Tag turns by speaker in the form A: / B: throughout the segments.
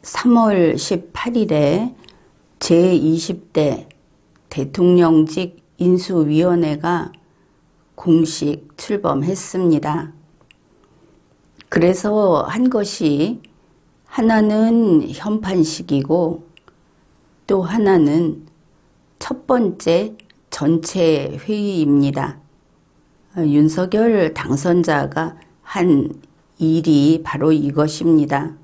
A: 3월 18일에 제20대 대통령직 인수위원회가 공식 출범했습니다. 그래서 한 것이 하나는 현판식이고 또 하나는 첫 번째 전체 회의입니다. 윤석열 당선자가 한 일이 바로 이것입니다.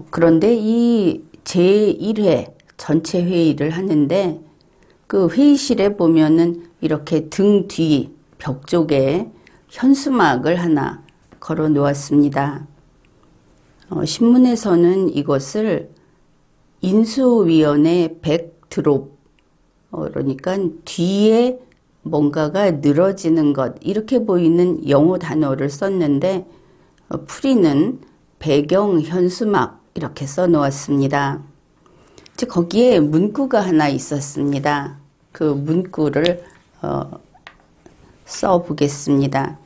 A: 그런데 이 제1회 전체 회의를 하는데 그 회의실에 보면은 이렇게 등 뒤 벽 쪽에 현수막을 하나 걸어 놓았습니다. 신문에서는 이것을 인수위원회 백드롭, 그러니까 뒤에 뭔가가 늘어지는 것, 이렇게 보이는 영어 단어를 썼는데 풀이는 배경 현수막 이렇게 써 놓았습니다. 거기에 문구가 하나 있었습니다. 그 문구를 써 보겠습니다.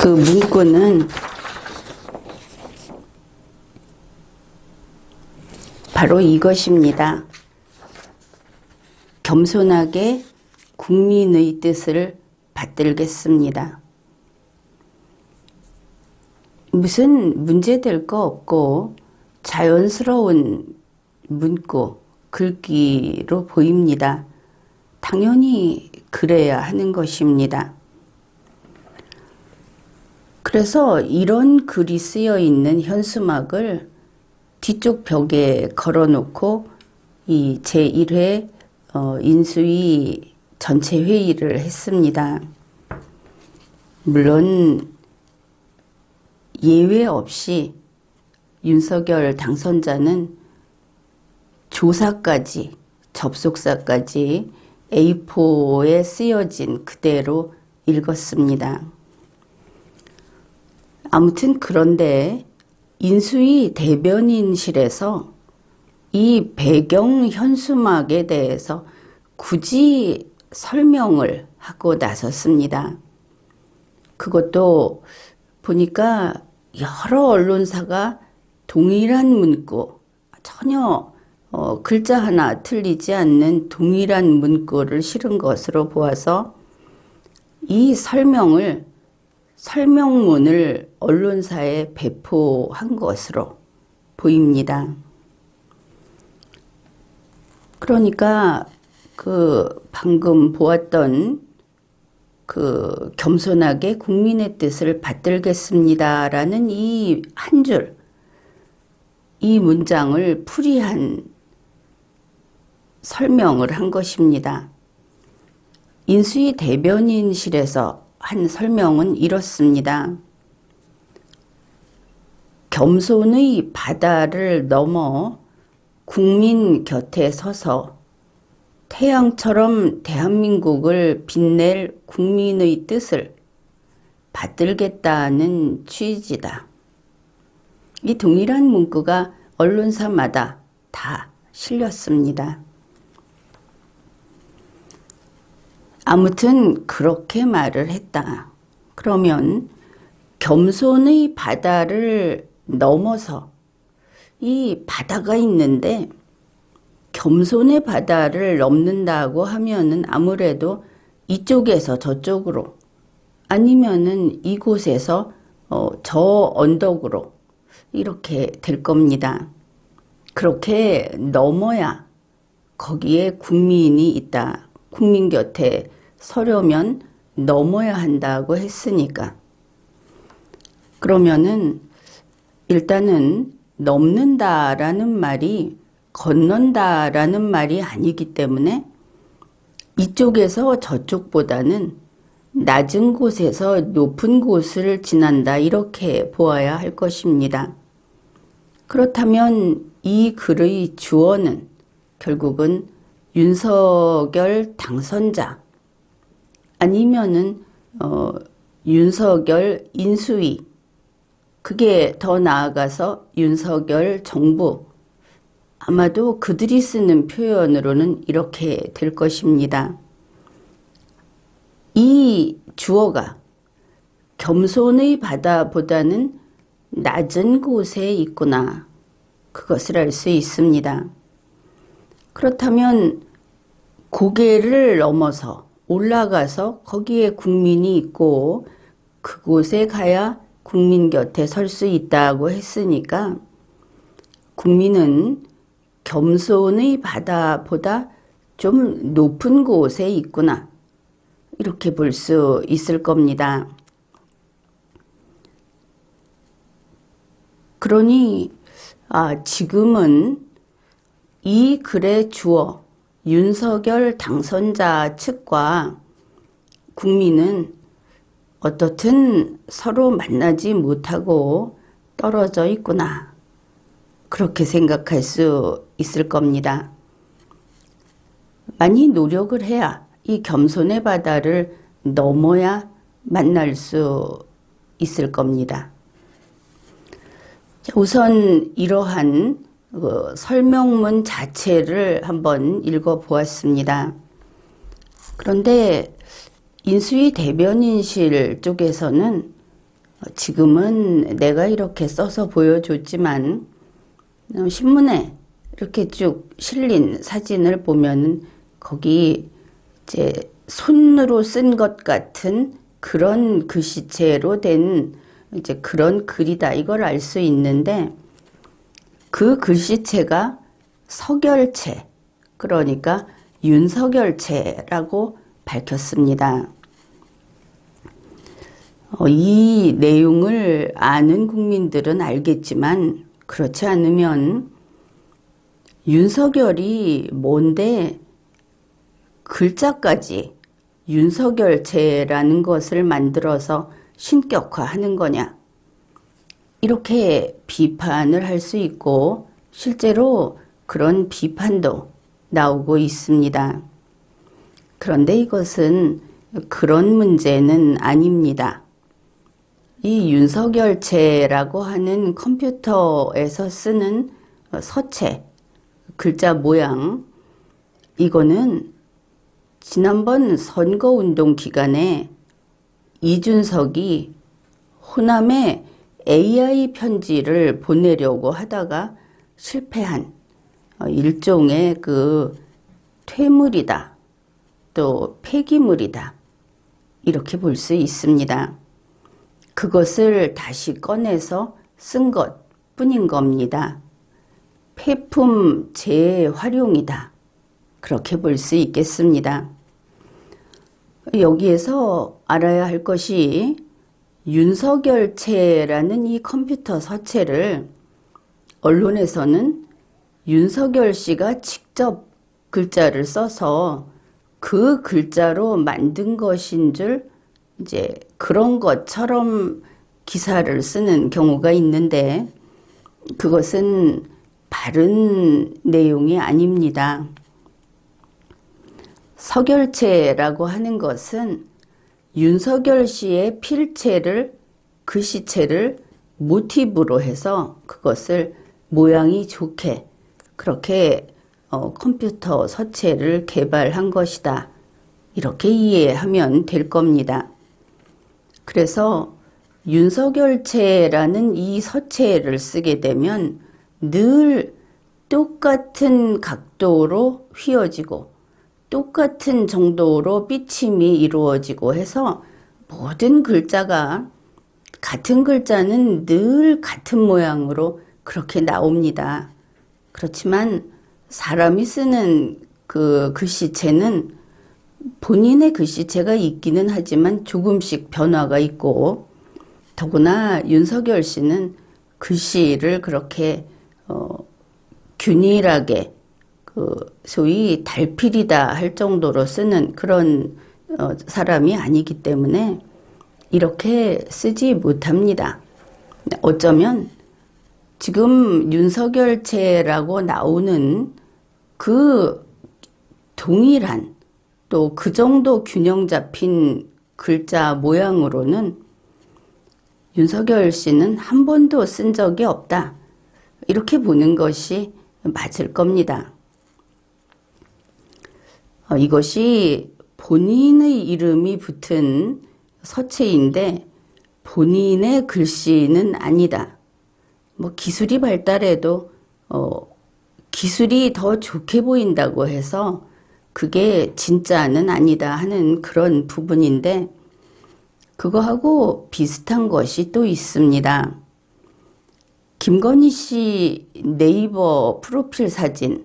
A: 그 문구는 바로 이것입니다. 겸손하게 국민의 뜻을 받들겠습니다. 무슨 문제될 거 없고 자연스러운 문구, 글귀로 보입니다. 당연히 그래야 하는 것입니다. 그래서 이런 글이 쓰여 있는 현수막을 뒤쪽 벽에 걸어놓고 이 제1회 인수위 전체 회의를 했습니다. 물론 예외 없이 윤석열 당선자는 조사까지, 접속사까지 A4에 쓰여진 그대로 읽었습니다. 아무튼 그런데 인수위 대변인실에서 이 배경 현수막에 대해서 굳이 설명을 하고 나섰습니다. 그것도 보니까 여러 언론사가 동일한 문구, 전혀 글자 하나 틀리지 않는 동일한 문구를 실은 것으로 보아서 이 설명문을 언론사에 배포한 것으로 보입니다. 그러니까 그 방금 보았던 그 겸손하게 국민의 뜻을 받들겠습니다라는 이 한 줄, 이 문장을 풀이한 설명을 한 것입니다. 인수위 대변인실에서 한 설명은 이렇습니다. 겸손의 바다를 넘어 국민 곁에 서서 태양처럼 대한민국을 빛낼 국민의 뜻을 받들겠다는 취지다. 이 동일한 문구가 언론사마다 다 실렸습니다. 아무튼 그렇게 말을 했다. 그러면 겸손의 바다를 넘어서 이 바다가 있는데 겸손의 바다를 넘는다고 하면은 아무래도 이쪽에서 저쪽으로 아니면은 이곳에서 저 언덕으로 이렇게 될 겁니다. 그렇게 넘어야 거기에 국민이 있다. 국민 곁에 서려면 넘어야 한다고 했으니까. 그러면은 일단은 넘는다라는 말이 건넌다라는 말이 아니기 때문에 이쪽에서 저쪽보다는 낮은 곳에서 높은 곳을 지난다 이렇게 보아야 할 것입니다. 그렇다면 이 글의 주어는 결국은 윤석열 당선자 아니면은 윤석열 인수위, 그게 더 나아가서 윤석열 정부, 아마도 그들이 쓰는 표현으로는 이렇게 될 것입니다. 이 주어가 겸손의 바다보다는 낮은 곳에 있구나, 그것을 알 수 있습니다. 그렇다면 고개를 넘어서 올라가서 거기에 국민이 있고 그곳에 가야 국민 곁에 설 수 있다고 했으니까 국민은 겸손의 바다보다 좀 높은 곳에 있구나, 이렇게 볼 수 있을 겁니다. 그러니 지금은 이 글의 주어 윤석열 당선자 측과 국민은 어떻든 서로 만나지 못하고 떨어져 있구나, 그렇게 생각할 수 있을 겁니다. 많이 노력을 해야 이 겸손의 바다를 넘어야 만날 수 있을 겁니다. 우선 이러한 설명문 자체를 한번 읽어보았습니다. 그런데 인수위 대변인실 쪽에서는 지금은 내가 이렇게 써서 보여줬지만 신문에 이렇게 쭉 실린 사진을 보면 거기 이제 손으로 쓴 것 같은 그런 글씨체로 된 이제 그런 글이다, 이걸 알 수 있는데 그 글씨체가 서결체, 그러니까 윤석열체라고 밝혔습니다. 이 내용을 아는 국민들은 알겠지만 그렇지 않으면 윤석열이 뭔데 글자까지 윤석열체라는 것을 만들어서 신격화하는 거냐, 이렇게 비판을 할 수 있고 실제로 그런 비판도 나오고 있습니다. 그런데 이것은 그런 문제는 아닙니다. 이 윤석열체라고 하는 컴퓨터에서 쓰는 서체, 글자 모양, 이거는 지난번 선거운동 기간에 이준석이 호남에 AI 편지를 보내려고 하다가 실패한 일종의 그 퇴물이다, 또 폐기물이다, 이렇게 볼 수 있습니다. 그것을 다시 꺼내서 쓴 것 뿐인 겁니다. 폐품 재활용이다, 그렇게 볼 수 있겠습니다. 여기에서 알아야 할 것이 윤석열체라는 이 컴퓨터 서체를 언론에서는 윤석열 씨가 직접 글자를 써서 그 글자로 만든 것인 줄 이제 그런 것처럼 기사를 쓰는 경우가 있는데 그것은 바른 내용이 아닙니다. 서결체라고 하는 것은 윤석열 씨의 필체를, 글씨체를 모티브로 해서 그것을 모양이 좋게 그렇게 컴퓨터 서체를 개발한 것이다, 이렇게 이해하면 될 겁니다. 그래서 윤석열체라는 이 서체를 쓰게 되면 늘 똑같은 각도로 휘어지고 똑같은 정도로 삐침이 이루어지고 해서 모든 글자가, 같은 글자는 늘 같은 모양으로 그렇게 나옵니다. 그렇지만 사람이 쓰는 그 글씨체는 본인의 글씨체가 있기는 하지만 조금씩 변화가 있고, 더구나 윤석열 씨는 글씨를 그렇게 균일하게 소위 달필이다 할 정도로 쓰는 그런 사람이 아니기 때문에 이렇게 쓰지 못합니다. 어쩌면 지금 윤석열체라고 나오는 그 동일한 또 그 정도 균형 잡힌 글자 모양으로는 윤석열 씨는 한 번도 쓴 적이 없다. 이렇게 보는 것이 맞을 겁니다. 이것이 본인의 이름이 붙은 서체인데 본인의 글씨는 아니다. 뭐 기술이 발달해도 기술이 더 좋게 보인다고 해서 그게 진짜는 아니다 하는 그런 부분인데 그거하고 비슷한 것이 또 있습니다. 김건희 씨 네이버 프로필 사진,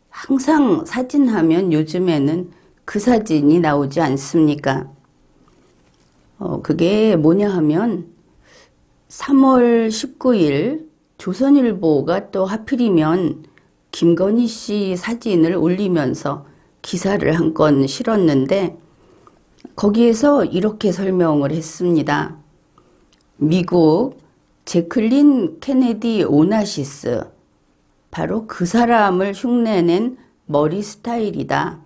A: 항상 사진 하면 요즘에는 그 사진이 나오지 않습니까? 그게 뭐냐 하면 3월 19일 조선일보가 또 하필이면 김건희 씨 사진을 올리면서 기사를 한 건 실었는데 거기에서 이렇게 설명을 했습니다. 미국 제클린 케네디 오나시스, 바로 그 사람을 흉내낸 머리 스타일이다.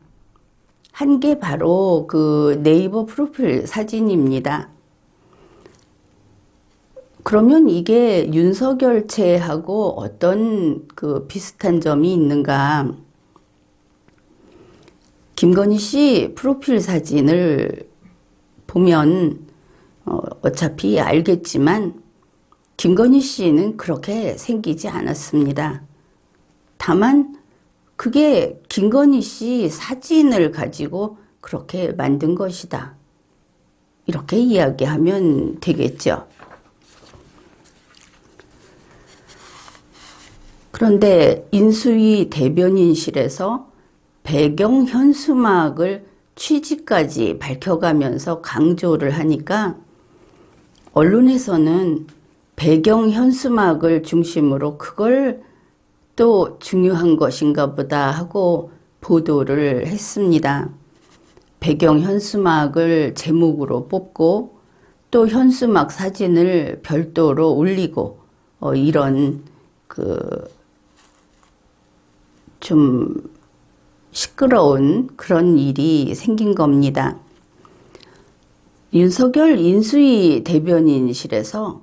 A: 한 게 바로 그 네이버 프로필 사진입니다. 그러면 이게 윤석열체하고 어떤 그 비슷한 점이 있는가? 김건희 씨 프로필 사진을 보면 어차피 알겠지만 김건희 씨는 그렇게 생기지 않았습니다. 다만 그게 김건희 씨 사진을 가지고 그렇게 만든 것이다. 이렇게 이야기하면 되겠죠. 그런데 인수위 대변인실에서 배경 현수막을 취지까지 밝혀가면서 강조를 하니까 언론에서는 배경 현수막을 중심으로 그걸 또 중요한 것인가 보다 하고 보도를 했습니다. 배경 현수막을 제목으로 뽑고 또 현수막 사진을 별도로 올리고 이런 좀 시끄러운 그런 일이 생긴 겁니다. 윤석열 인수위 대변인실에서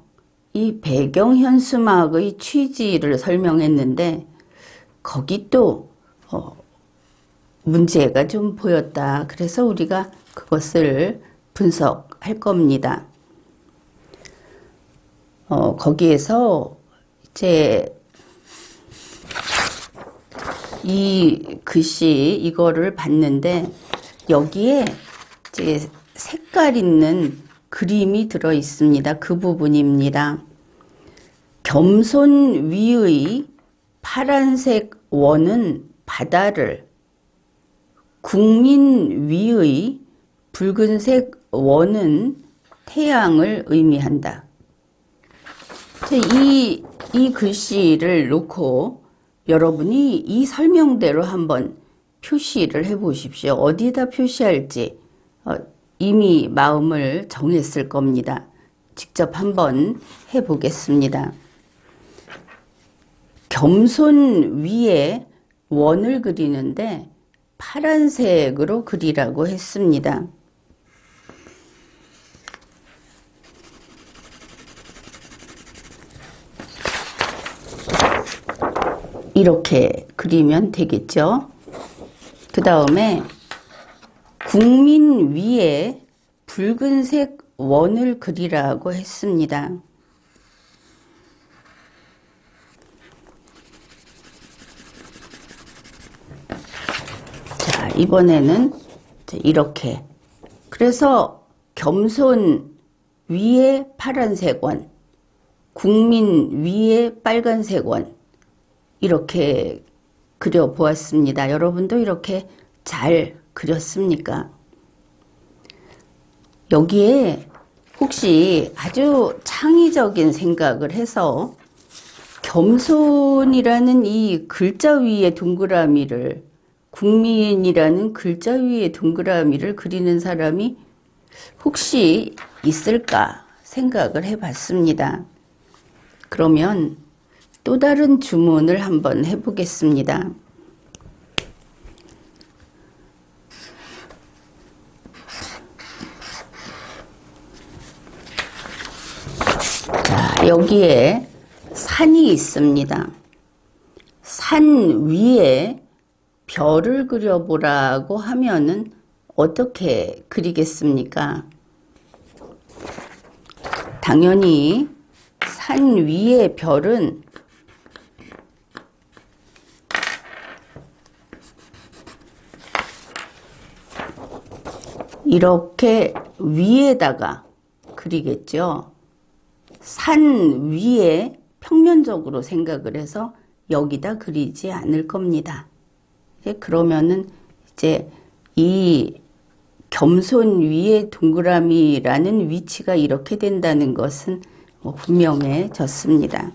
A: 이 배경 현수막의 취지를 설명했는데 거기 또 문제가 좀 보였다. 그래서 우리가 그것을 분석할 겁니다. 거기에서 이제 이 글씨 이거를 봤는데 여기에 이제 색깔 있는 그림이 들어 있습니다. 그 부분입니다. 겸손 위의 파란색 원은 바다를, 국민 위의 붉은색 원은 태양을 의미한다. 이 글씨를 놓고 여러분이 이 설명대로 한번 표시를 해 보십시오. 어디다 표시할지 이미 마음을 정했을 겁니다. 직접 한번 해 보겠습니다. 겸손 위에 원을 그리는데 파란색으로 그리라고 했습니다. 이렇게 그리면 되겠죠. 그 다음에 국민 위에 붉은색 원을 그리라고 했습니다. 자, 이번에는 이렇게. 그래서 겸손 위에 파란색 원, 국민 위에 빨간색 원, 이렇게 그려보았습니다. 여러분도 이렇게 잘 그렸습니까? 여기에 혹시 아주 창의적인 생각을 해서 겸손이라는 이 글자 위에 동그라미를, 국민이라는 글자 위에 동그라미를 그리는 사람이 혹시 있을까 생각을 해봤습니다. 그러면 또 다른 주문을 한번 해보겠습니다. 자, 여기에 산이 있습니다. 산 위에 별을 그려보라고 하면은 어떻게 그리겠습니까? 당연히 산 위의 별은 이렇게 위에다가 그리겠죠. 산 위에 평면적으로 생각을 해서 여기다 그리지 않을 겁니다. 그러면은 이제 이 겸손 위에 동그라미라는 위치가 이렇게 된다는 것은 분명해졌습니다.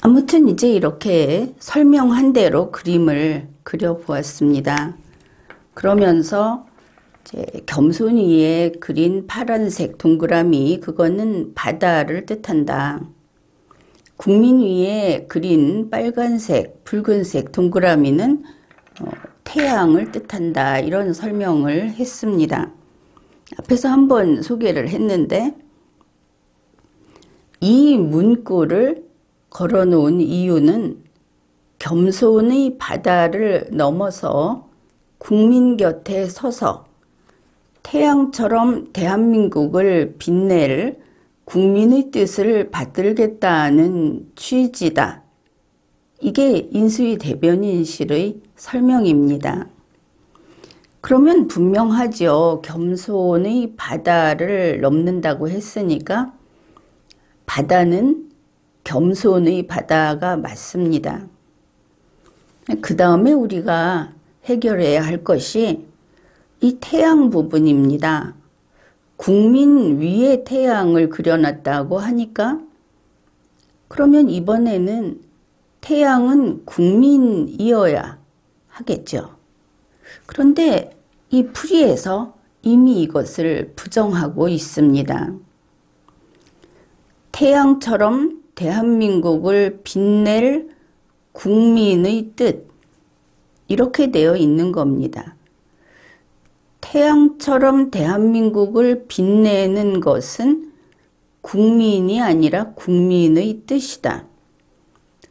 A: 아무튼 이제 이렇게 설명한 대로 그림을 그려보았습니다. 그러면서 이제 겸손 위에 그린 파란색 동그라미, 그거는 바다를 뜻한다. 국민 위에 그린 빨간색, 붉은색 동그라미는 태양을 뜻한다. 이런 설명을 했습니다. 앞에서 한번 소개를 했는데 이 문구를 걸어놓은 이유는 겸손의 바다를 넘어서 국민 곁에 서서 태양처럼 대한민국을 빛낼 국민의 뜻을 받들겠다는 취지다. 이게 인수위 대변인실의 설명입니다. 그러면 분명하죠. 겸손의 바다를 넘는다고 했으니까 바다는 겸손의 바다가 맞습니다. 그 다음에 우리가 해결해야 할 것이 이 태양 부분입니다. 국민 위에 태양을 그려놨다고 하니까 그러면 이번에는 태양은 국민이어야 하겠죠. 그런데 이 풀이에서 이미 이것을 부정하고 있습니다. 태양처럼 대한민국을 빛낼 국민의 뜻, 이렇게 되어 있는 겁니다. 태양처럼 대한민국을 빛내는 것은 국민이 아니라 국민의 뜻이다.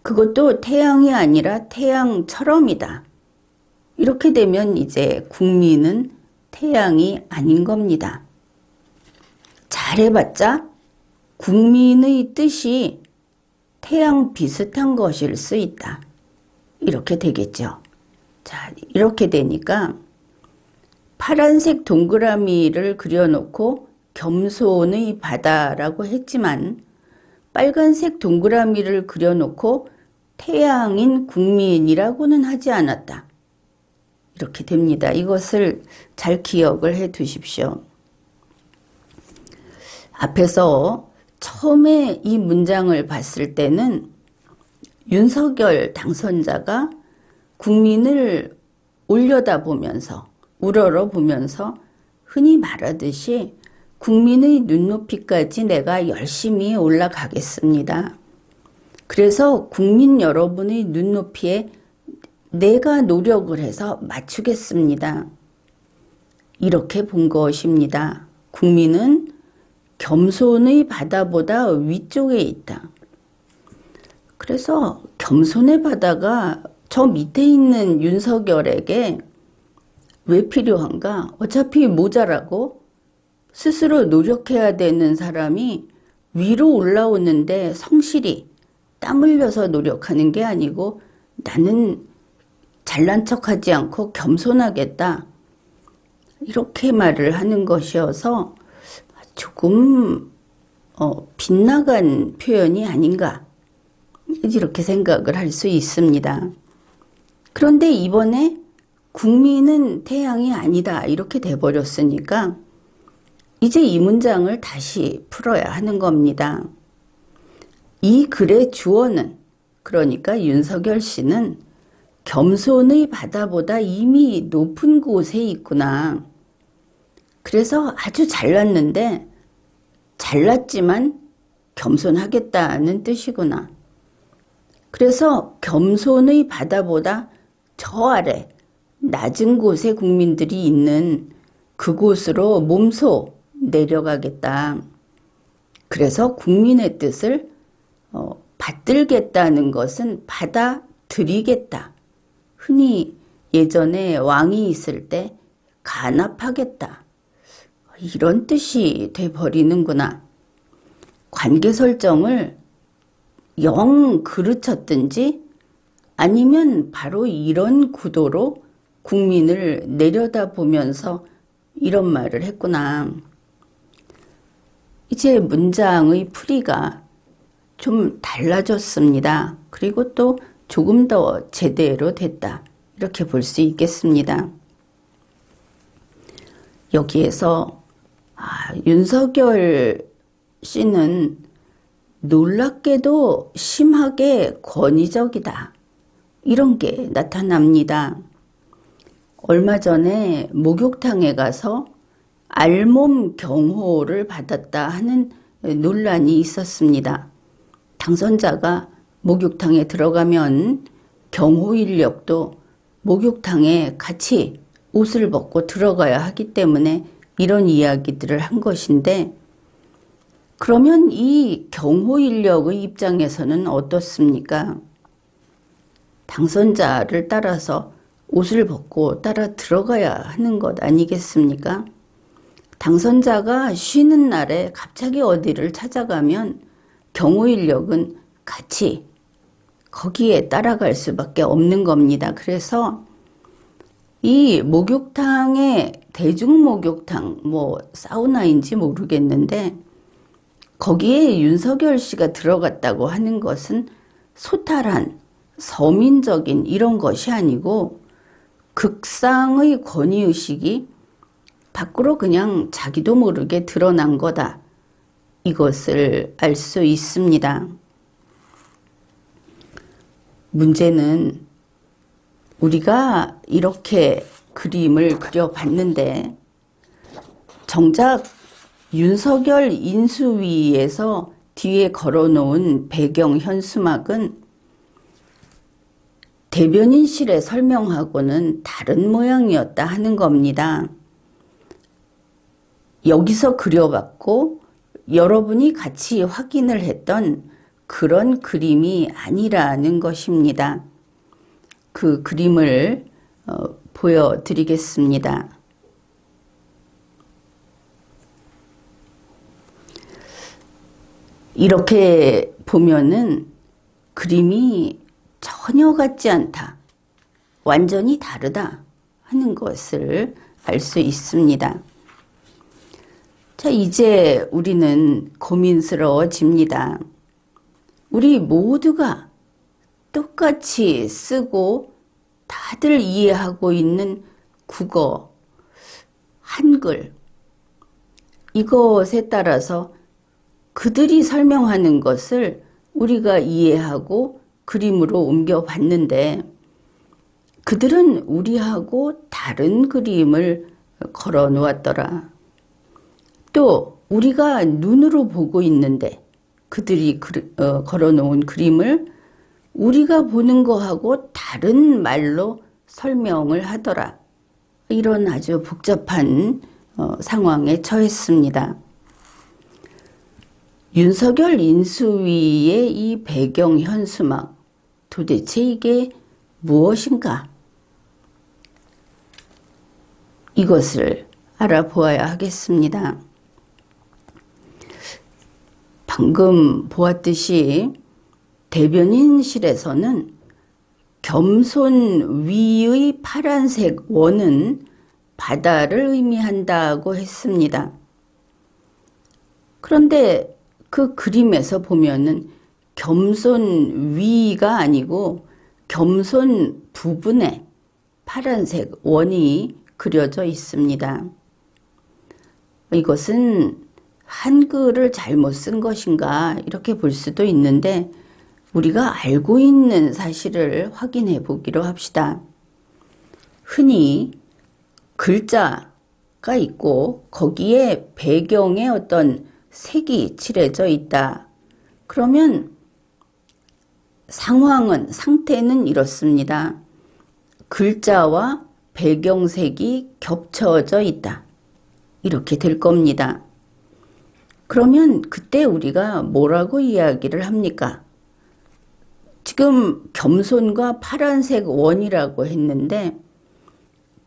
A: 그것도 태양이 아니라 태양처럼이다. 이렇게 되면 이제 국민은 태양이 아닌 겁니다. 잘해봤자 국민의 뜻이 태양 비슷한 것일 수 있다. 이렇게 되겠죠. 자, 이렇게 되니까 파란색 동그라미를 그려놓고 겸손의 바다라고 했지만 빨간색 동그라미를 그려놓고 태양인 국민이라고는 하지 않았다. 이렇게 됩니다. 이것을 잘 기억을 해 두십시오. 앞에서 처음에 이 문장을 봤을 때는 윤석열 당선자가 국민을 올려다보면서 우러러보면서 흔히 말하듯이 국민의 눈높이까지 내가 열심히 올라가겠습니다. 그래서 국민 여러분의 눈높이에 내가 노력을 해서 맞추겠습니다. 이렇게 본 것입니다. 국민은 겸손의 바다보다 위쪽에 있다. 그래서 겸손의 바다가 저 밑에 있는 윤석열에게 왜 필요한가? 어차피 모자라고 스스로 노력해야 되는 사람이 위로 올라오는데 성실히 땀 흘려서 노력하는 게 아니고 나는 잘난 척하지 않고 겸손하겠다. 이렇게 말을 하는 것이어서 조금 빗나간 표현이 아닌가 이렇게 생각을 할 수 있습니다. 그런데 이번에 국민은 태양이 아니다 이렇게 돼버렸으니까 이제 이 문장을 다시 풀어야 하는 겁니다. 이 글의 주어는 그러니까 윤석열 씨는 겸손의 바다보다 이미 높은 곳에 있구나. 그래서 아주 잘났는데 잘났지만 겸손하겠다는 뜻이구나. 그래서 겸손의 바다보다 저 아래 낮은 곳에 국민들이 있는 그곳으로 몸소 내려가겠다. 그래서 국민의 뜻을 받들겠다는 것은 받아들이겠다. 흔히 예전에 왕이 있을 때 간합하겠다. 이런 뜻이 돼버리는구나. 관계 설정을 영 그르쳤든지 아니면 바로 이런 구도로 국민을 내려다보면서 이런 말을 했구나. 이제 문장의 풀이가 좀 달라졌습니다. 그리고 또 조금 더 제대로 됐다. 이렇게 볼 수 있겠습니다. 여기에서 윤석열 씨는 놀랍게도 심하게 권위적이다. 이런 게 나타납니다. 얼마 전에 목욕탕에 가서 알몸 경호를 받았다 하는 논란이 있었습니다. 당선자가 목욕탕에 들어가면 경호 인력도 목욕탕에 같이 옷을 벗고 들어가야 하기 때문에 이런 이야기들을 한 것인데, 그러면 이 경호 인력의 입장에서는 어떻습니까? 당선자를 따라서 옷을 벗고 따라 들어가야 하는 것 아니겠습니까? 당선자가 쉬는 날에 갑자기 어디를 찾아가면 경호 인력은 같이 거기에 따라갈 수밖에 없는 겁니다. 그래서 이 목욕탕에 대중 목욕탕, 사우나인지 모르겠는데 거기에 윤석열 씨가 들어갔다고 하는 것은 소탈한 서민적인 이런 것이 아니고 극상의 권위의식이 밖으로 그냥 자기도 모르게 드러난 거다. 이것을 알 수 있습니다. 문제는 우리가 이렇게 그림을 그려봤는데 정작 윤석열 인수위에서 뒤에 걸어놓은 배경 현수막은 대변인실의 설명하고는 다른 모양이었다 하는 겁니다. 여기서 그려봤고 여러분이 같이 확인을 했던 그런 그림이 아니라는 것입니다. 그 그림을 보여드리겠습니다. 이렇게 보면은 그림이 전혀 같지 않다. 완전히 다르다 하는 것을 알 수 있습니다. 자, 이제 우리는 고민스러워집니다. 우리 모두가 똑같이 쓰고 다들 이해하고 있는 국어, 한글, 이것에 따라서 그들이 설명하는 것을 우리가 이해하고 그림으로 옮겨봤는데 그들은 우리하고 다른 그림을 걸어 놓았더라. 또 우리가 눈으로 보고 있는데 그들이 걸어 놓은 그림을 우리가 보는 거하고 다른 말로 설명을 하더라. 이런 아주 복잡한 상황에 처했습니다. 윤석열 인수위의 이 배경 현수막, 도대체 이게 무엇인가? 이것을 알아보아야 하겠습니다. 방금 보았듯이 대변인실에서는 겸손 위의 파란색 원은 바다를 의미한다고 했습니다. 그런데 그 그림에서 보면은 겸손 위가 아니고 겸손 부분에 파란색 원이 그려져 있습니다. 이것은 한글을 잘못 쓴 것인가 이렇게 볼 수도 있는데 우리가 알고 있는 사실을 확인해 보기로 합시다. 흔히 글자가 있고 거기에 배경에 어떤 색이 칠해져 있다 그러면 상태는 이렇습니다. 글자와 배경색이 겹쳐져 있다. 이렇게 될 겁니다. 그러면 그때 우리가 뭐라고 이야기를 합니까? 지금 겸손과 파란색 원이라고 했는데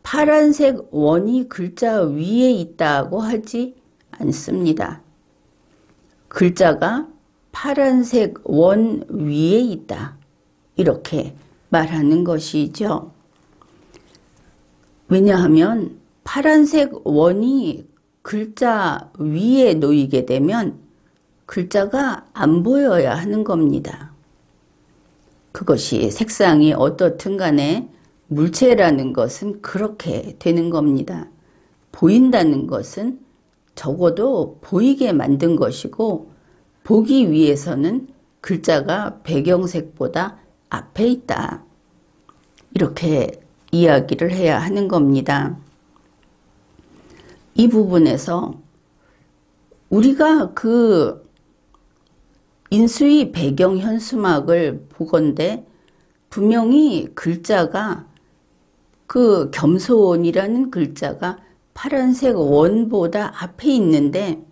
A: 파란색 원이 글자 위에 있다고 하지 않습니다. 글자가 파란색 원 위에 있다. 이렇게 말하는 것이죠. 왜냐하면 파란색 원이 글자 위에 놓이게 되면 글자가 안 보여야 하는 겁니다. 그것이 색상이 어떻든 간에 물체라는 것은 그렇게 되는 겁니다. 보인다는 것은 적어도 보이게 만든 것이고 보기 위해서는 글자가 배경색보다 앞에 있다. 이렇게 이야기를 해야 하는 겁니다. 이 부분에서 우리가 그 인수위 배경 현수막을 보건대 분명히 글자가 그 겸손이라는 글자가 파란색 원보다 앞에 있는데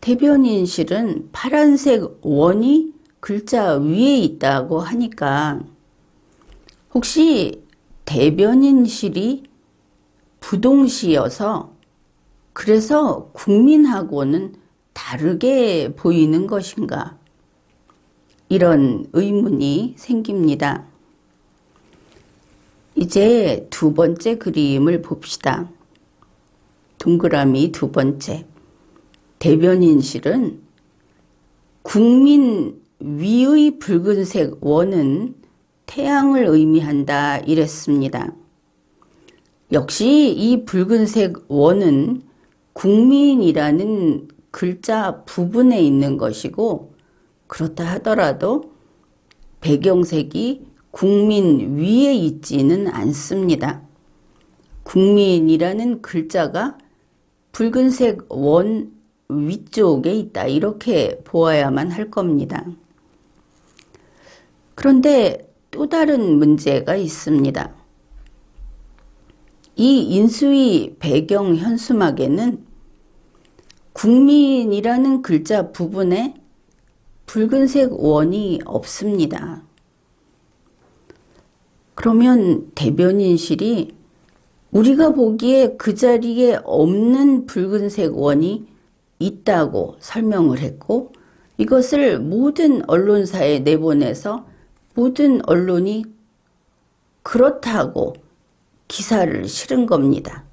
A: 대변인실은 파란색 원이 글자 위에 있다고 하니까 혹시 대변인실이 부동시여서 그래서 국민하고는 다르게 보이는 것인가? 이런 의문이 생깁니다. 이제 두 번째 그림을 봅시다. 동그라미 두 번째. 대변인실은 국민 위의 붉은색 원은 태양을 의미한다 이랬습니다. 역시 이 붉은색 원은 국민이라는 글자 부분에 있는 것이고 그렇다 하더라도 배경색이 국민 위에 있지는 않습니다. 국민이라는 글자가 붉은색 원 위쪽에 있다. 이렇게 보아야만 할 겁니다. 그런데 또 다른 문제가 있습니다. 이 인수위 배경 현수막에는 국민이라는 글자 부분에 붉은색 원이 없습니다. 그러면 대변인실이 우리가 보기에 그 자리에 없는 붉은색 원이 있다고 설명을 했고 이것을 모든 언론사에 내보내서 모든 언론이 그렇다고 기사를 실은 겁니다.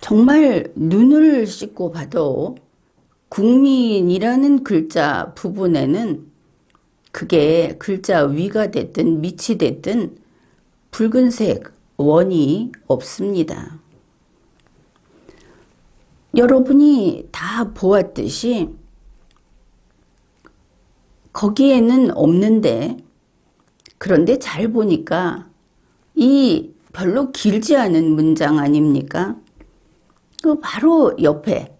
A: 정말 눈을 씻고 봐도 국민이라는 글자 부분에는 그게 글자 위가 됐든 밑이 됐든 붉은색 원이 없습니다. 여러분이 다 보았듯이 거기에는 없는데 그런데 잘 보니까 이 별로 길지 않은 문장 아닙니까? 그 바로 옆에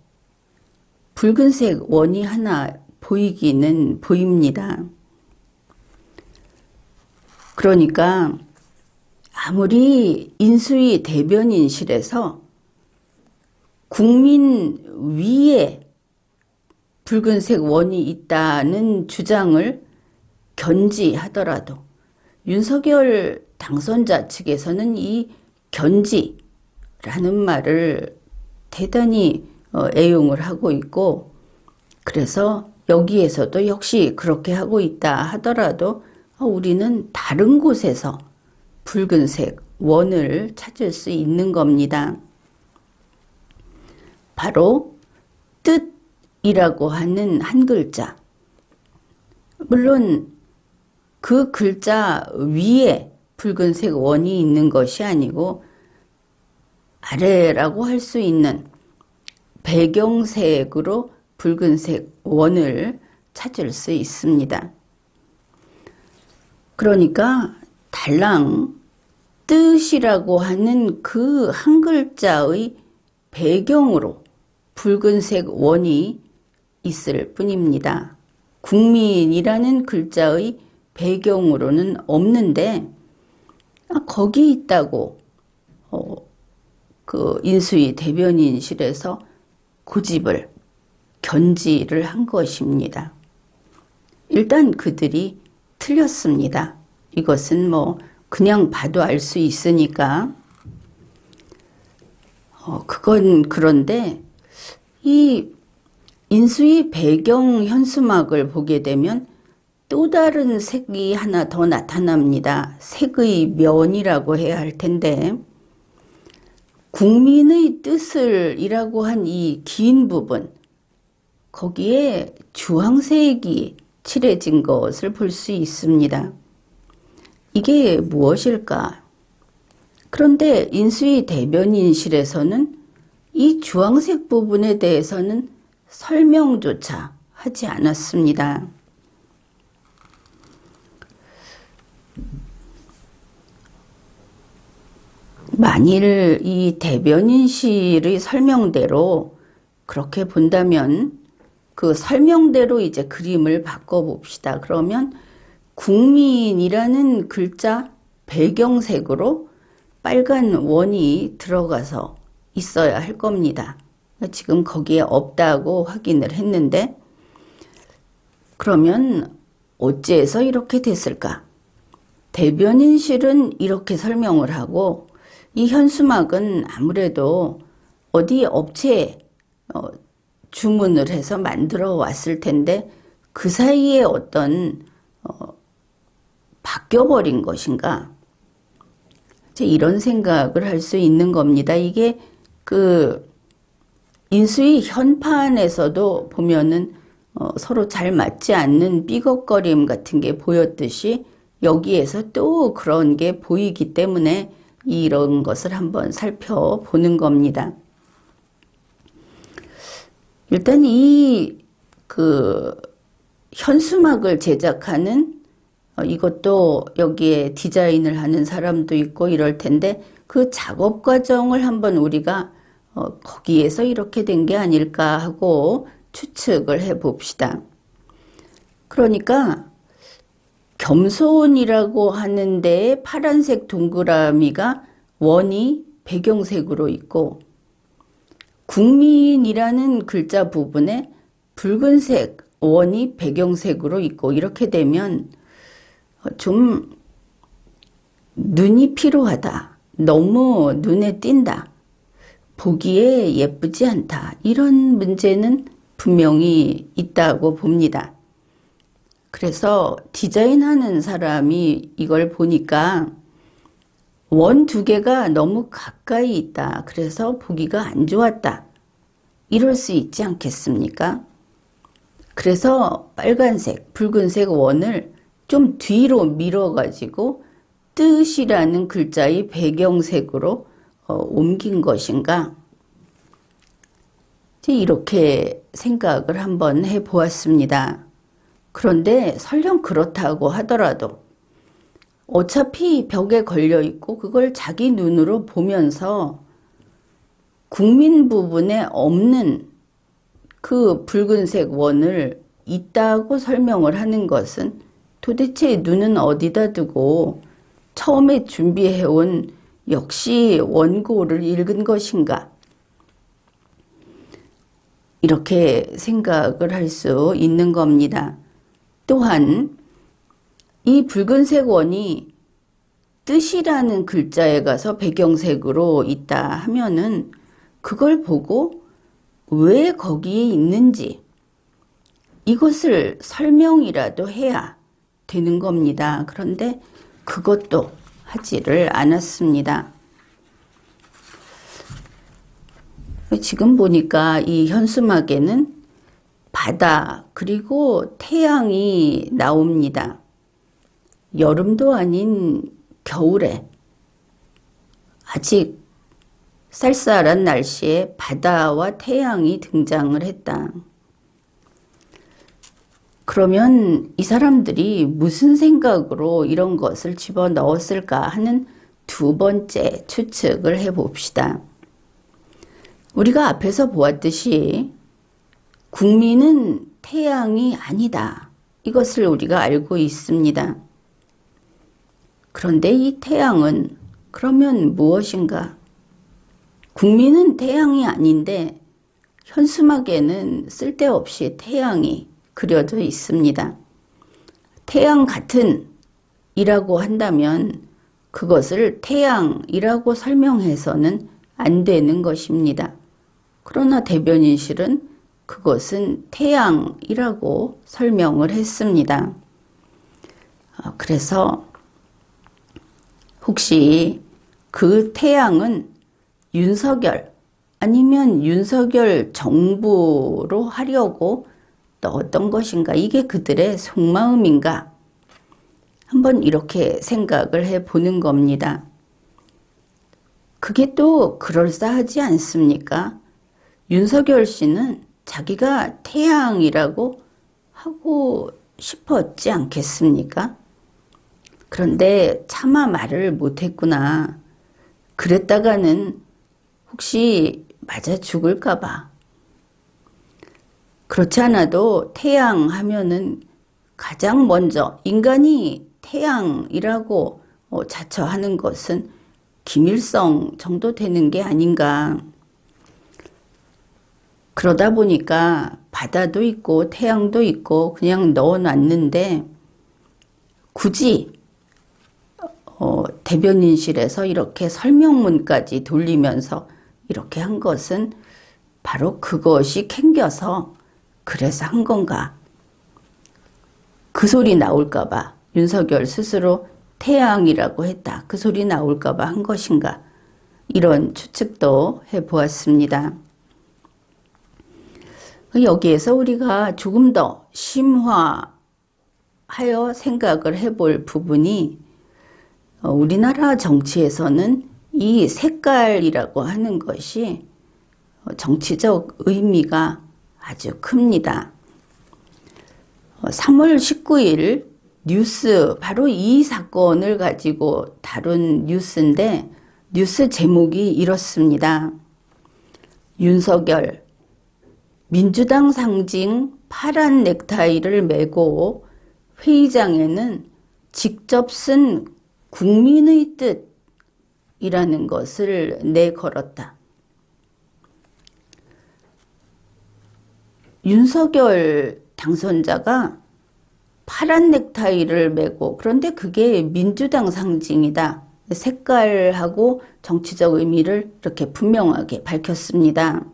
A: 붉은색 원이 하나 보이기는 보입니다. 그러니까 아무리 인수위 대변인실에서 국민 위에 붉은색 원이 있다는 주장을 견지하더라도 윤석열 당선자 측에서는 이 견지라는 말을 대단히 애용을 하고 있고 그래서 여기에서도 역시 그렇게 하고 있다 하더라도 우리는 다른 곳에서 붉은색 원을 찾을 수 있는 겁니다. 바로 뜻이라고 하는 한 글자. 물론 그 글자 위에 붉은색 원이 있는 것이 아니고 아래라고 할 수 있는 배경색으로 붉은색 원을 찾을 수 있습니다. 그러니까 달랑 뜻이라고 하는 그 한 글자의 배경으로 붉은색 원이 있을 뿐입니다. 국민이라는 글자의 배경으로는 없는데 거기 있다고 그 인수위 대변인실에서 고집을 견지를 한 것입니다. 일단 그들이 틀렸습니다. 이것은 뭐 그냥 봐도 알 수 있으니까. 그건 그런데 이 인수위 배경 현수막을 보게 되면 또 다른 색이 하나 더 나타납니다. 색의 면이라고 해야 할 텐데 국민의 뜻을 이라고 한 이 긴 부분 거기에 주황색이 칠해진 것을 볼 수 있습니다. 이게 무엇일까? 그런데 인수위 대변인실에서는 이 주황색 부분에 대해서는 설명조차 하지 않았습니다. 만일 이 대변인실의 설명대로 그렇게 본다면 그 설명대로 이제 그림을 바꿔봅시다. 그러면 국민이라는 글자 배경색으로 빨간 원이 들어가서 있어야 할 겁니다. 지금 거기에 없다고 확인을 했는데 그러면 어째서 이렇게 됐을까? 대변인실은 이렇게 설명을 하고 이 현수막은 아무래도 어디 업체에 주문을 해서 만들어 왔을 텐데 그 사이에 어떤 바뀌어버린 것인가? 이런 생각을 할 수 있는 겁니다. 이게 그 인수위 현판에서도 보면은 서로 잘 맞지 않는 삐걱거림 같은 게 보였듯이 여기에서 또 그런 게 보이기 때문에 이런 것을 한번 살펴보는 겁니다. 일단 이 그 현수막을 제작하는 이것도 여기에 디자인을 하는 사람도 있고 이럴 텐데 그 작업 과정을 한번 우리가 거기에서 이렇게 된 게 아닐까 하고 추측을 해 봅시다. 그러니까 겸손이라고 하는 데에 파란색 동그라미가 원이 배경색으로 있고 국민이라는 글자 부분에 붉은색 원이 배경색으로 있고 이렇게 되면 좀 눈이 피로하다. 너무 눈에 띈다. 보기에 예쁘지 않다. 이런 문제는 분명히 있다고 봅니다. 그래서 디자인하는 사람이 이걸 보니까 원 두 개가 너무 가까이 있다. 그래서 보기가 안 좋았다. 이럴 수 있지 않겠습니까? 그래서 빨간색, 붉은색 원을 좀 뒤로 밀어가지고 뜻이라는 글자의 배경색으로 옮긴 것인가? 이렇게 생각을 한번 해보았습니다. 그런데 설령 그렇다고 하더라도 어차피 벽에 걸려 있고 그걸 자기 눈으로 보면서 국민 부분에 없는 그 붉은색 원을 있다고 설명을 하는 것은 도대체 눈은 어디다 두고 처음에 준비해온 역시 원고를 읽은 것인가? 이렇게 생각을 할 수 있는 겁니다. 또한 이 붉은색 원이 뜻이라는 글자에 가서 배경색으로 있다 하면은 그걸 보고 왜 거기에 있는지 이것을 설명이라도 해야 되는 겁니다. 그런데 그것도 하지를 않았습니다. 지금 보니까 이 현수막에는 바다 그리고 태양이 나옵니다. 여름도 아닌 겨울에 아직 쌀쌀한 날씨에 바다와 태양이 등장을 했다. 그러면 이 사람들이 무슨 생각으로 이런 것을 집어넣었을까 하는 두 번째 추측을 해봅시다. 우리가 앞에서 보았듯이 국민은 태양이 아니다. 이것을 우리가 알고 있습니다. 그런데 이 태양은 그러면 무엇인가? 국민은 태양이 아닌데 현수막에는 쓸데없이 태양이 그려져 있습니다. 태양 같은 이라고 한다면 그것을 태양이라고 설명해서는 안 되는 것입니다. 그러나 대변인실은 그것은 태양이라고 설명을 했습니다. 그래서 혹시 그 태양은 윤석열 아니면 윤석열 정부로 하려고 넣었던 것인가? 이게 그들의 속마음인가? 한번 이렇게 생각을 해보는 겁니다. 그게 또 그럴싸하지 않습니까? 윤석열 씨는 자기가 태양이라고 하고 싶었지 않겠습니까? 그런데 차마 말을 못했구나. 그랬다가는 혹시 맞아 죽을까봐. 그렇지 않아도 태양 하면은 가장 먼저 인간이 태양이라고 자처하는 것은 김일성 정도 되는 게 아닌가. 그러다 보니까 바다도 있고 태양도 있고 그냥 넣어놨는데 굳이 대변인실에서 이렇게 설명문까지 돌리면서 이렇게 한 것은 바로 그것이 캥겨서 그래서 한 건가. 그 소리 나올까봐 윤석열 스스로 태양이라고 했다. 그 소리 나올까봐 한 것인가. 이런 추측도 해보았습니다. 여기에서 우리가 조금 더 심화하여 생각을 해볼 부분이 우리나라 정치에서는 이 색깔이라고 하는 것이 정치적 의미가 아주 큽니다. 3월 19일 뉴스, 바로 이 사건을 가지고 다룬 뉴스인데 뉴스 제목이 이렇습니다. 윤석열, 민주당 상징 파란 넥타이를 메고 회의장에는 직접 쓴 국민의 뜻이라는 것을 내걸었다. 윤석열 당선자가 파란 넥타이를 메고, 그런데 그게 민주당 상징이다. 색깔하고 정치적 의미를 이렇게 분명하게 밝혔습니다.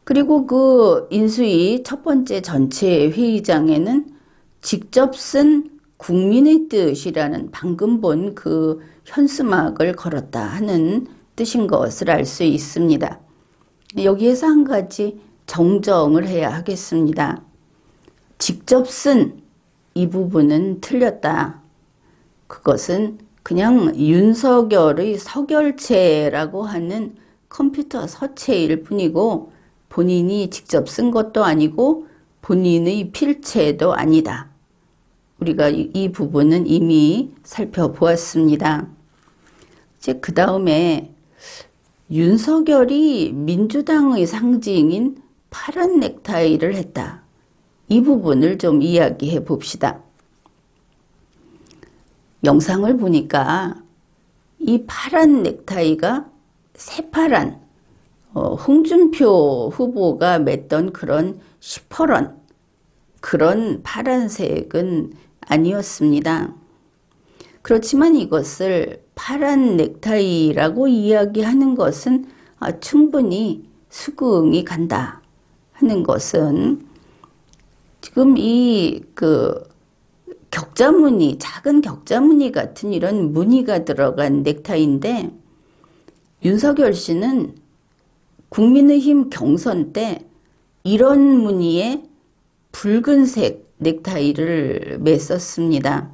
A: 그리고 그 인수위 첫 번째 전체 회의장에는 직접 쓴 국민의 뜻이라는 방금 본 그 현수막을 걸었다 하는 뜻인 것을 알 수 있습니다. 여기에서 한 가지 정정을 해야 하겠습니다. 직접 쓴 이 부분은 틀렸다. 그것은 그냥 윤석열의 서결체라고 하는 컴퓨터 서체일 뿐이고 본인이 직접 쓴 것도 아니고 본인의 필체도 아니다. 우리가 이 부분은 이미 살펴보았습니다. 이제 그 다음에 윤석열이 민주당의 상징인 파란 넥타이를 했다. 이 부분을 좀 이야기해 봅시다. 영상을 보니까 이 파란 넥타이가 새파란 홍준표 후보가 맸던 그런 시퍼런 그런 파란색은 아니었습니다. 그렇지만 이것을 파란 넥타이라고 이야기하는 것은 충분히 수긍이 간다 하는 것은 지금 이 격자무늬, 작은 격자무늬 같은 이런 무늬가 들어간 넥타이인데 윤석열 씨는 국민의힘 경선 때 이런 무늬의 붉은색 넥타이를 맸었습니다.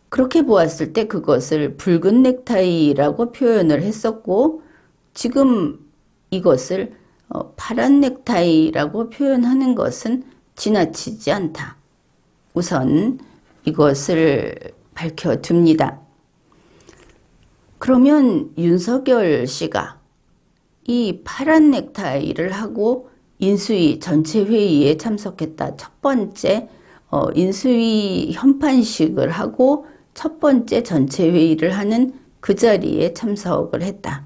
A: 그렇게 보았을 때 그것을 붉은 넥타이라고 표현을 했었고 지금 이것을 파란 넥타이라고 표현하는 것은 지나치지 않다. 우선 이것을 밝혀둡니다. 그러면 윤석열 씨가 이 파란 넥타이를 하고 인수위 전체 회의에 참석했다. 첫 번째 인수위 현판식을 하고 첫 번째 전체 회의를 하는 그 자리에 참석을 했다.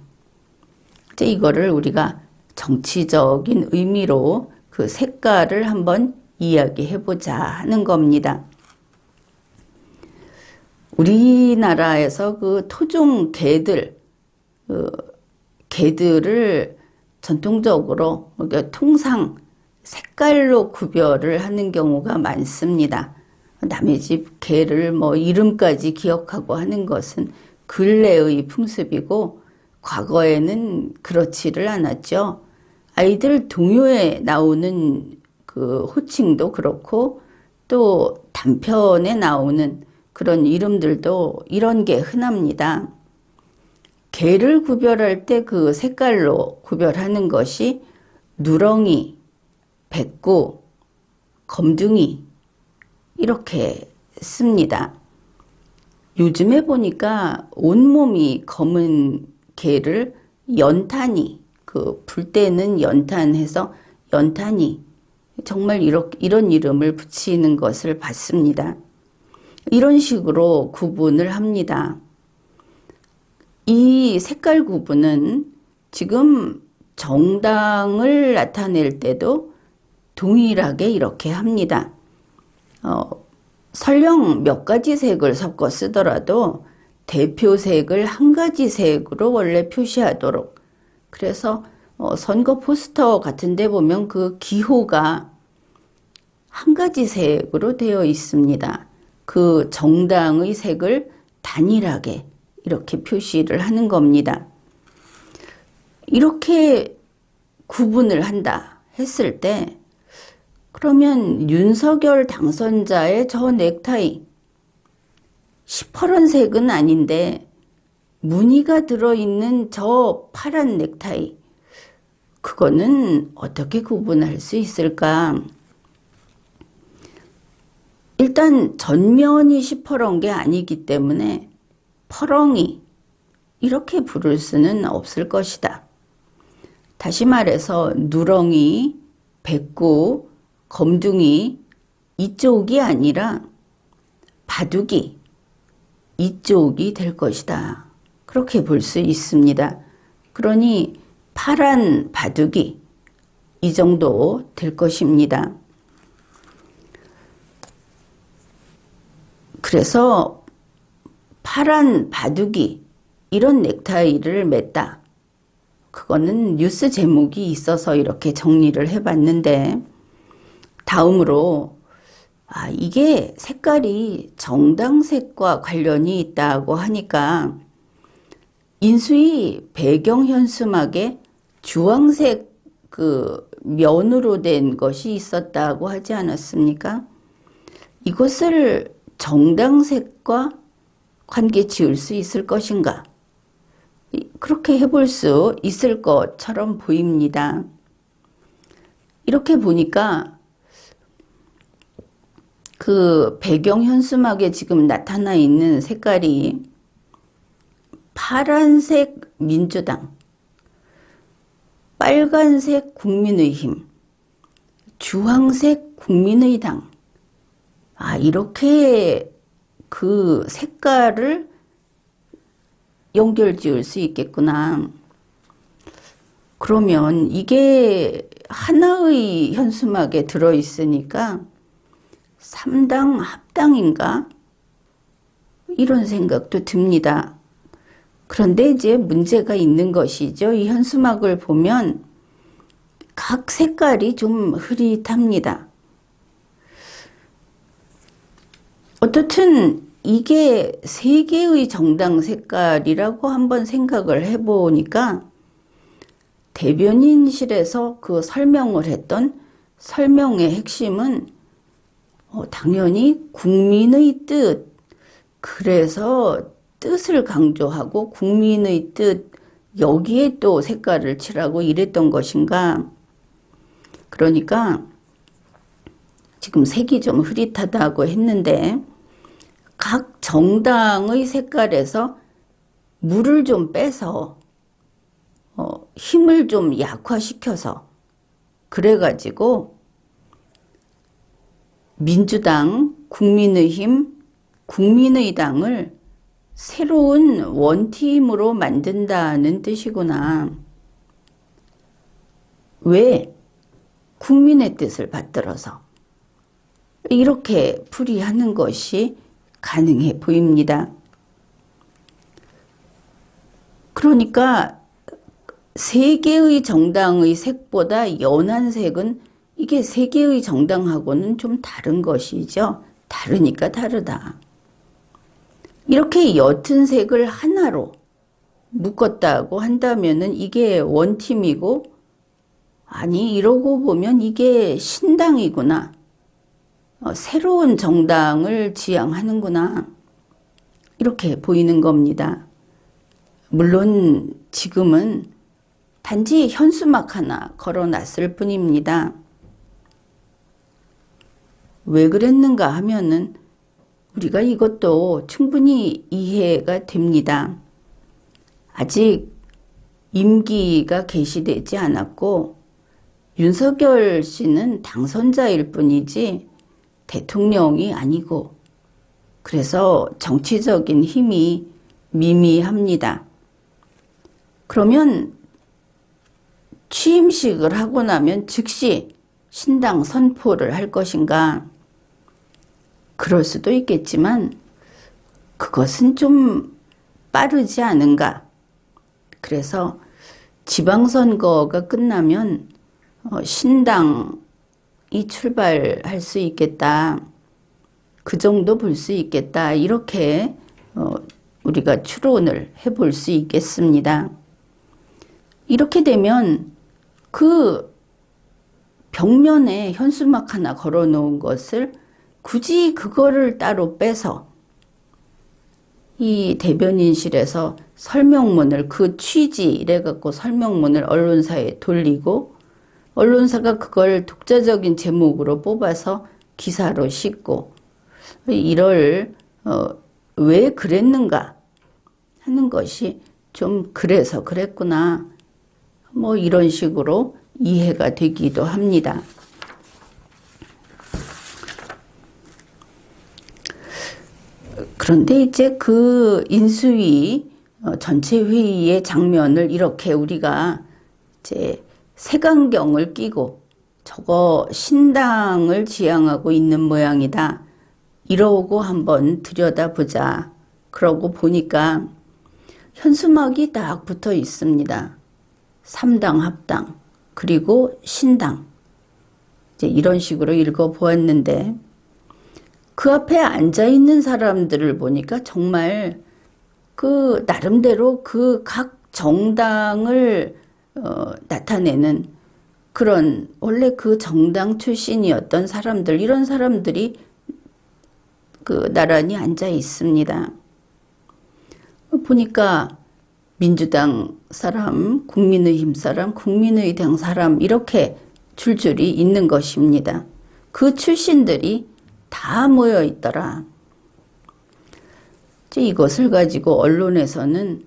A: 이제 이거를 우리가 정치적인 의미로 그 색깔을 한번 이야기해보자 하는 겁니다. 우리나라에서 그 토종 개들, 개들을 전통적으로, 그러니까 통상 색깔로 구별을 하는 경우가 많습니다. 남의 집 개를 뭐 이름까지 기억하고 하는 것은 근래의 풍습이고 과거에는 그렇지를 않았죠. 아이들 동요에 나오는 그 호칭도 그렇고 또 단편에 나오는 그런 이름들도 이런 게 흔합니다. 개를 구별할 때 그 색깔로 구별하는 것이 누렁이, 백구, 검둥이 이렇게 씁니다. 요즘에 보니까 온몸이 검은 개를 연탄이, 그 불 때는 연탄해서 연탄이 정말 이런 이름을 붙이는 것을 봤습니다. 이런 식으로 구분을 합니다. 이 색깔 구분은 지금 정당을 나타낼 때도 동일하게 이렇게 합니다. 설령 몇 가지 색을 섞어 쓰더라도 대표색을 한 가지 색으로 원래 표시하도록. 그래서 선거 포스터 같은 데 보면 그 기호가 한 가지 색으로 되어 있습니다. 그 정당의 색을 단일하게 이렇게 표시를 하는 겁니다. 이렇게 구분을 한다 했을 때 그러면 윤석열 당선자의 저 넥타이 시퍼런색은 아닌데 무늬가 들어있는 저 파란 넥타이 그거는 어떻게 구분할 수 있을까? 일단 전면이 시퍼런 게 아니기 때문에 퍼렁이 이렇게 부를 수는 없을 것이다. 다시 말해서 누렁이, 백구, 검둥이 이쪽이 아니라 바둑이 이쪽이 될 것이다. 그렇게 볼 수 있습니다. 그러니 파란 바둑이 이 정도 될 것입니다. 그래서 파란 바둑이 이런 넥타이를 맸다. 그거는 뉴스 제목이 있어서 이렇게 정리를 해봤는데 다음으로 이게 색깔이 정당색과 관련이 있다고 하니까 인수위 배경 현수막에 주황색 그 면으로 된 것이 있었다고 하지 않았습니까? 이것을 정당색과 관계 지을 수 있을 것인가? 그렇게 해볼 수 있을 것처럼 보입니다. 이렇게 보니까 그 배경 현수막에 지금 나타나 있는 색깔이 파란색 민주당, 빨간색 국민의힘, 주황색 국민의당, 이렇게 그 색깔을 연결 지을 수 있겠구나. 그러면 이게 하나의 현수막에 들어있으니까 3당 합당인가? 이런 생각도 듭니다. 그런데 이제 문제가 있는 것이죠. 이 현수막을 보면 각 색깔이 좀 흐릿합니다. 어떻든 이게 세 개의 정당 색깔이라고 한번 생각을 해보니까 대변인실에서 그 설명을 했던 설명의 핵심은 당연히 국민의 뜻, 그래서 뜻을 강조하고 국민의 뜻, 여기에 또 색깔을 칠하고 이랬던 것인가. 그러니까 지금 색이 좀 흐릿하다고 했는데 각 정당의 색깔에서 물을 좀 빼서 힘을 좀 약화시켜서 그래가지고 민주당, 국민의힘, 국민의당을 새로운 원팀으로 만든다는 뜻이구나. 왜? 국민의 뜻을 받들어서. 이렇게 풀이하는 것이 가능해 보입니다. 그러니까 세 개의 정당의 색보다 연한 색은 이게 세 개의 정당하고는 좀 다른 것이죠. 다르니까 다르다. 이렇게 옅은 색을 하나로 묶었다고 한다면은 이게 원팀이고, 아니 이러고 보면 이게 신당이구나. 새로운 정당을 지향하는구나. 이렇게 보이는 겁니다. 물론 지금은 단지 현수막 하나 걸어놨을 뿐입니다. 왜 그랬는가 하면은 우리가 이것도 충분히 이해가 됩니다. 아직 임기가 개시되지 않았고 윤석열 씨는 당선자일 뿐이지 대통령이 아니고, 그래서 정치적인 힘이 미미합니다. 그러면 취임식을 하고 나면 즉시 신당 선포를 할 것인가? 그럴 수도 있겠지만 그것은 좀 빠르지 않은가? 그래서 지방선거가 끝나면 신당이 출발할 수 있겠다. 그 정도 볼 수 있겠다. 이렇게 우리가 추론을 해볼 수 있겠습니다. 이렇게 되면 그 벽면에 현수막 하나 걸어 놓은 것을 굳이 그거를 따로 빼서 이 대변인실에서 설명문을, 그 취지 이래갖고 설명문을 언론사에 돌리고 언론사가 그걸 독자적인 제목으로 뽑아서 기사로 싣고, 이럴 왜 그랬는가 하는 것이 좀 그래서 그랬구나, 뭐 이런 식으로 이해가 되기도 합니다. 그런데 이제 그 인수위 전체 회의의 장면을 이렇게 우리가 이제 색안경을 끼고 저거 신당을 지향하고 있는 모양이다, 이러고 한번 들여다보자. 그러고 보니까 현수막이 딱 붙어 있습니다. 3당 합당, 그리고 신당. 이제 이런 식으로 읽어보았는데, 그 앞에 앉아있는 사람들을 보니까 정말 그 나름대로 그 각 정당을 나타내는 그런, 원래 그 정당 출신이었던 사람들, 이런 사람들이 그 나란히 앉아 있습니다. 보니까 민주당 사람, 국민의힘 사람, 국민의당 사람, 이렇게 줄줄이 있는 것입니다. 그 출신들이 다 모여 있더라. 이것을 가지고 언론에서는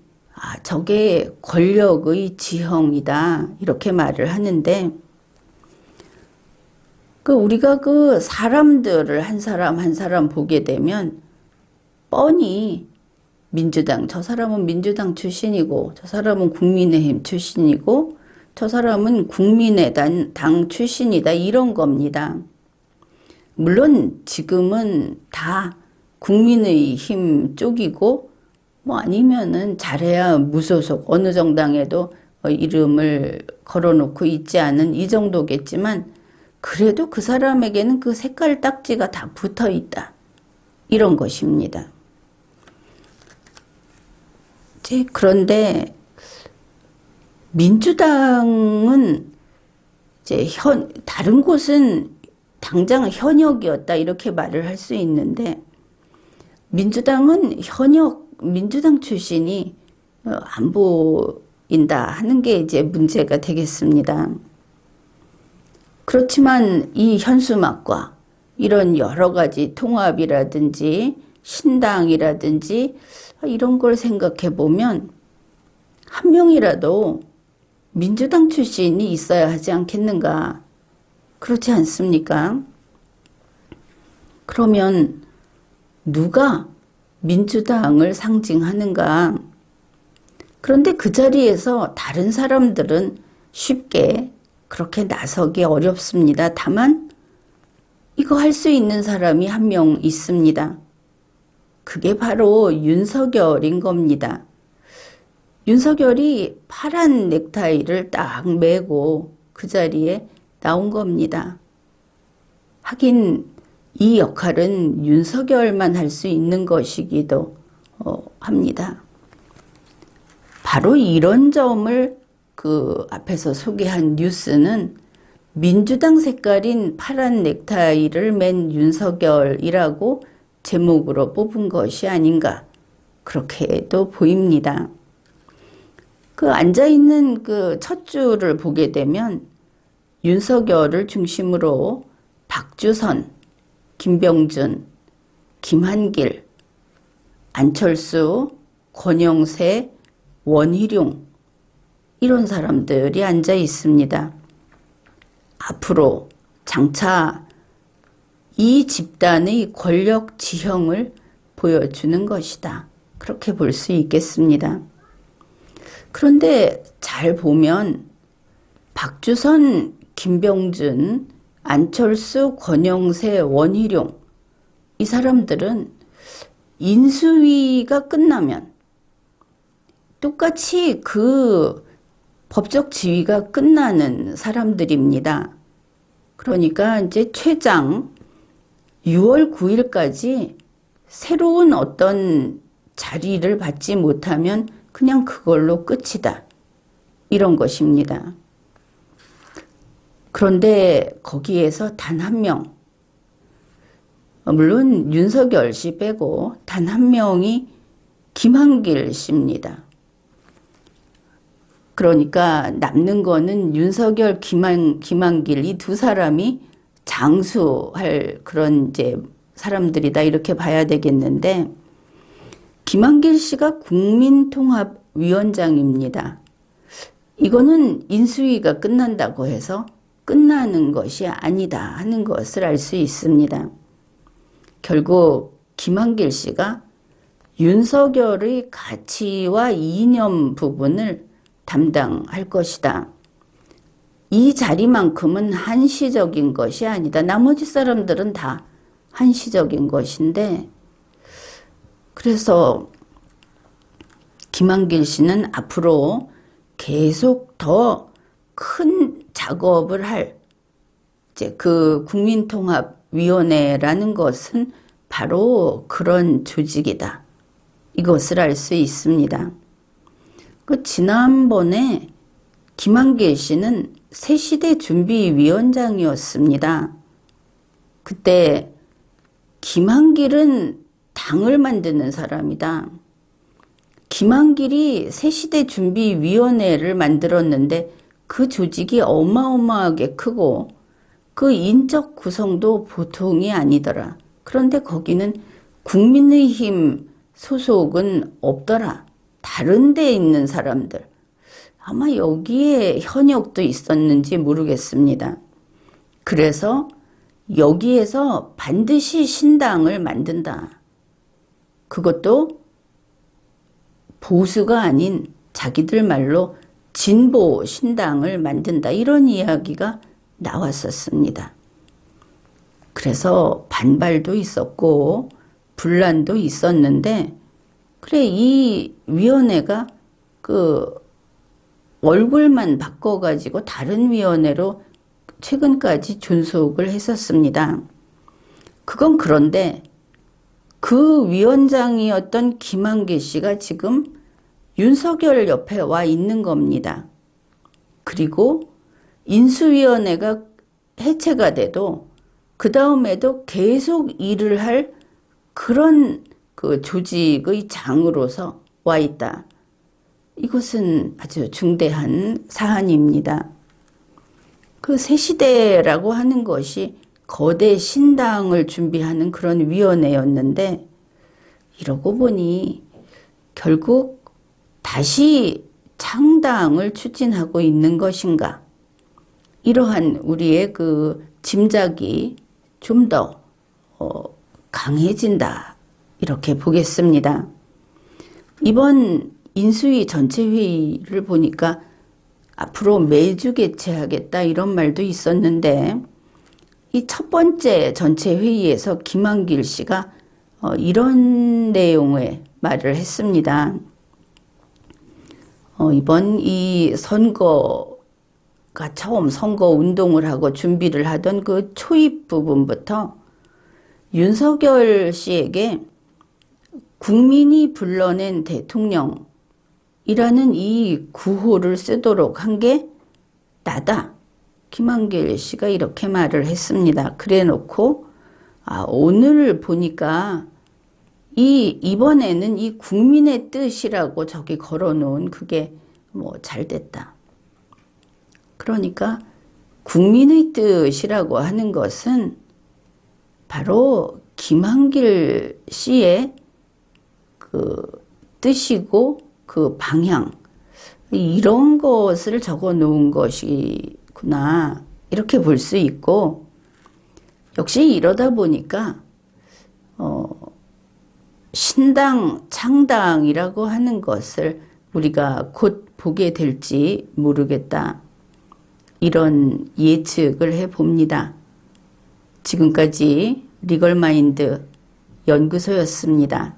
A: 저게 권력의 지형이다, 이렇게 말을 하는데, 우리가 그 사람들을 한 사람 한 사람 보게 되면 뻔히 민주당, 저 사람은 민주당 출신이고, 저 사람은 국민의힘 출신이고, 저 사람은 국민의당 출신이다, 이런 겁니다. 물론 지금은 다 국민의힘 쪽이고, 뭐 아니면은 잘해야 무소속 어느 정당에도 이름을 걸어놓고 있지 않은 이 정도겠지만, 그래도 그 사람에게는 그 색깔 딱지가 다 붙어 있다, 이런 것입니다. 그런데 민주당은 이제 다른 곳은 당장 현역이었다, 이렇게 말을 할 수 있는데, 민주당은 현역 민주당 출신이 안 보인다 하는 게 이제 문제가 되겠습니다. 그렇지만 이 현수막과 이런 여러 가지 통합이라든지 신당이라든지 이런 걸 생각해 보면 한 명이라도 민주당 출신이 있어야 하지 않겠는가, 그렇지 않습니까? 그러면 누가 민주당을 상징하는가? 그런데 그 자리에서 다른 사람들은 쉽게 그렇게 나서기 어렵습니다. 다만 이거 할 수 있는 사람이 한 명 있습니다. 그게 바로 윤석열인 겁니다. 윤석열이 파란 넥타이를 딱 메고 그 자리에 나온 겁니다. 하긴 이 역할은 윤석열만 할 수 있는 것이기도 합니다. 바로 이런 점을 그 앞에서 소개한 뉴스는 민주당 색깔인 파란 넥타이를 맨 윤석열이라고 제목으로 뽑은 것이 아닌가 그렇게도 보입니다. 그 앉아있는 그 첫 줄을 보게 되면 윤석열을 중심으로 박주선, 김병준, 김한길, 안철수, 권영세, 원희룡 이런 사람들이 앉아 있습니다. 앞으로 장차 이 집단의 권력 지형을 보여주는 것이다. 그렇게 볼 수 있겠습니다. 그런데 잘 보면 박주선, 김병준, 안철수, 권영세, 원희룡 이 사람들은 인수위가 끝나면 똑같이 그 법적 지위가 끝나는 사람들입니다. 그러니까 이제 최장 6월 9일까지 새로운 어떤 자리를 받지 못하면 그냥 그걸로 끝이다. 이런 것입니다. 그런데 거기에서 단 한 명, 물론 윤석열 씨 빼고 단 한 명이 김한길 씨입니다. 그러니까 남는 거는 윤석열, 김한길 이 두 사람이 장수할 그런 이제 사람들이다 이렇게 봐야 되겠는데 김한길 씨가 국민통합위원장입니다. 이거는 인수위가 끝난다고 해서 끝나는 것이 아니다 하는 것을 알 수 있습니다. 결국 김한길 씨가 윤석열의 가치와 이념 부분을 담당할 것이다. 이 자리만큼은 한시적인 것이 아니다. 나머지 사람들은 다 한시적인 것인데 그래서 김한길 씨는 앞으로 계속 더 큰 작업을 할 이제 그 국민통합위원회라는 것은 바로 그런 조직이다. 이것을 알 수 있습니다. 그 지난번에 김한길 씨는 새시대 준비위원장이었습니다. 그때 김한길은 당을 만드는 사람이다. 김한길이 새시대 준비위원회를 만들었는데 그 조직이 어마어마하게 크고 그 인적 구성도 보통이 아니더라. 그런데 거기는 국민의힘 소속은 없더라. 다른 데 있는 사람들. 아마 여기에 현역도 있었는지 모르겠습니다. 그래서 여기에서 반드시 신당을 만든다. 그것도 보수가 아닌 자기들 말로 진보 신당을 만든다. 이런 이야기가 나왔었습니다. 그래서 반발도 있었고 분란도 있었는데 그래 이 위원회가 그 얼굴만 바꿔가지고 다른 위원회로 최근까지 존속을 했었습니다. 그건 그런데 그 위원장이었던 김한길 씨가 지금 윤석열 옆에 와 있는 겁니다. 그리고 인수위원회가 해체가 돼도 그 다음에도 계속 일을 할 그런 그 조직의 장으로서 와 있다. 이것은 아주 중대한 사안입니다. 그 새시대라고 하는 것이 거대 신당을 준비하는 그런 위원회였는데 이러고 보니 결국 다시 창당을 추진하고 있는 것인가? 이러한 우리의 그 짐작이 좀 더 강해진다. 이렇게 보겠습니다. 이번 인수위 전체 회의를 보니까 앞으로 매주 개최하겠다 이런 말도 있었는데 이 첫 번째 전체 회의에서 김한길 씨가 이런 내용의 말을 했습니다. 이번 이 선거가 처음 선거 운동을 하고 준비를 하던 그 초입 부분부터 윤석열 씨에게 국민이 불러낸 대통령이라는 이 구호를 쓰도록 한 게 나다. 김한길 씨가 이렇게 말을 했습니다. 그래 놓고 오늘 보니까 이번에는 이 국민의 뜻이라고 저기 걸어놓은 그게 뭐 잘 됐다. 그러니까 국민의 뜻이라고 하는 것은 바로 김한길 씨의 그 뜻이고 그 방향 이런 것을 적어 놓은 것이구나 이렇게 볼 수 있고 역시 이러다 보니까 신당 창당이라고 하는 것을 우리가 곧 보게 될지 모르겠다 이런 예측을 해봅니다. 지금까지 리걸마인드 연구소였습니다.